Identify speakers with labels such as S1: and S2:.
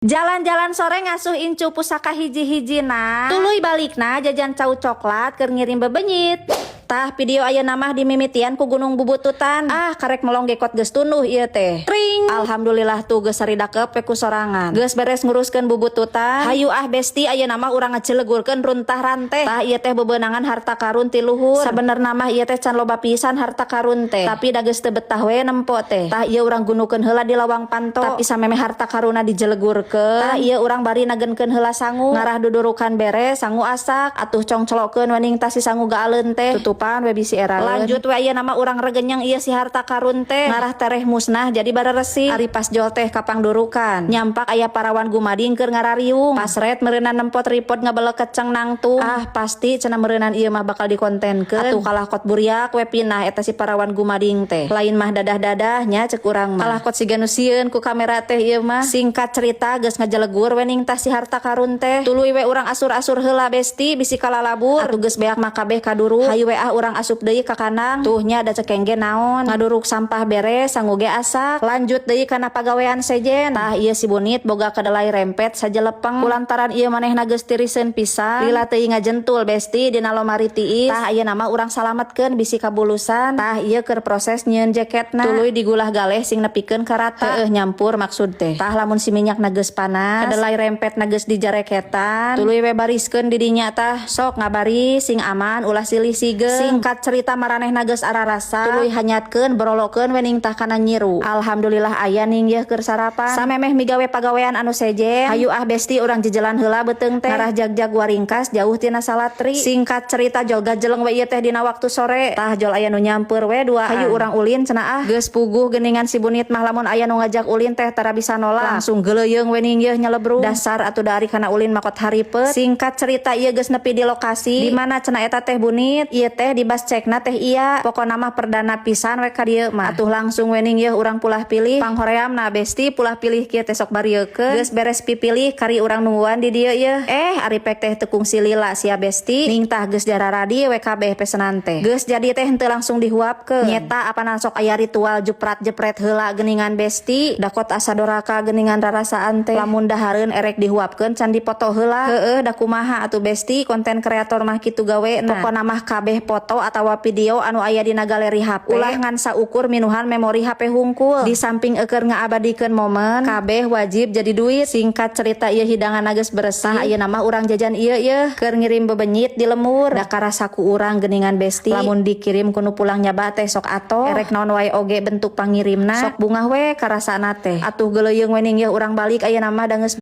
S1: Jalan-jalan sore ngasuh incu pusaka hiji-hijina tuluy balikna jajan cau coklat keur ngirim bebenyit. Tah video aya namah di mimitian ku Gunung Bubututan. Karek melong gekot geus tunduh ieu teh. Ring. Alhamdulillah tuh geus saridakep we ku sorangan. Geus beres nguruskeun bubututan. Hayu besti aya namah urang ngecelegurkeun runtah ranteh. Tah ieu teh bebeunangan harta karun ti luhur. Sabenerna mah ieu teh can loba pisan harta karun teh. Tapi da geus teu betah we nempo teh. Tah ieu urang gunukeun heula di lawang panto. Tapi sameme harta karuna dijelegurkeun. Tah ieu urang bari nagenkeun heula sangu. Ngarah dudurukan beres sangu asak. Atuh congcolokeun wening tas si sangu gaaleun teh. We bisi era lanjut we aya nama urang regenyang iya si harta karun teh ngarah tereh musnah jadi bara resi ari pas jol teh kapang durukan nyampak aya parawan gumading keur ngarariung pasret meureunan nempot ripot ngabelek keceng nangtung pasti cenah meureunan ieu mah bakal dikontenkeun atuh kalah kot buriak we pinah eta si parawan gumading teh lain mah dadah-dadahnya cek urang mah kalah kot siga nu sieun ku kamera teh ieu mah singkat cerita geus ngajelegur wening tas si harta karun teh tuluy we urang asur-asur heula besti bisi kalalabur atuh geus beak mah kabeh kaduru hayu we urang asup deui ka kanang tuhnya da cekengge naon ngaduruk sampah beres sanggu ge asak lanjut deui kana pagawean sejen tah ieu si bunit boga kedelai rempet saja lepeng kulantaran ieu manehna geus tiriseun pisan lila teuing ngajentul besti dina lomari tiis tah ieu nama urang salametkeun bisi kabulusan tah ieu keur proses nyieun jaketna tuluy digulah galeh sing nepikeun ka rata nyampur maksud teh tah lamun si minyakna geus panas kedelai rempetna geus dijareketan tuluy we bariskeun di dinya tah sok ngabari sing aman ulah silih sige singkat cerita maranehna geus ararasa tuluy hanyatkeun berolokeun wening tah kana nyiru alhamdulillah aya ning yeuh keur sarapan samemeh migawe pagawean anu sejen hayu besti urang jejelan heula beuteung teh ngarah jagjag waringkas jauh tina salatri singkat cerita jol gajeleng we ieu teh dina waktu sore tah jol aya nu nyampeur we duaan hayu urang ulin cenah geus puguh geuningan si bunit mah lamun aya nu ngajak ulin teh tara bisa nolak langsung geleuyeung wening yeuh nyelebrung dasar atuh da ari kana ulin makot haripeut singkat cerita ieu geus nepi di lokasi di mana cenah eta teh bunit ieu teh di bas cekna teh iya pokona mah perdana pisan we ka dieu mah atuh langsung wening yeuh urang pulah pilih panghoreamna besti pulah pilih kieu teh sok bariekeun geus beres pipilih kari urang nungguan di dieu yeuh ari pek teh teu kungsi lila sia besti ning tah geus jararadi we kabeh pesenan teh geus jadi teh henteu langsung dihuapkeun nyeta apana sok aya ritual jeprat-jepret heula geuningan besti dakot asa doraka geuningan rarasaan teh lamun dahareun erek dihuapkeun can dipoto heula da kumaha atuh besti konten kreator mah kitu gawe pokona mah kabeh foto atawa video anu aya dina galeri HP ulah ngan saukur minuhan memori HP hungkul di samping eukeur ngaabadikeun momen kabeh wajib jadi duit singkat cerita ieu hidangan geus beresah ayeuna mah urang jajan ieu keur ngirim bebenyit di lemur da karasa ku urang geuningan besti lamun dikirim kuno pulang nyaba teh sok ato erek naon wae oge bentuk pangirimna sok bungah we karasana teh atuh geleuyeung wening yeuh urang balik ayeuna mah da geus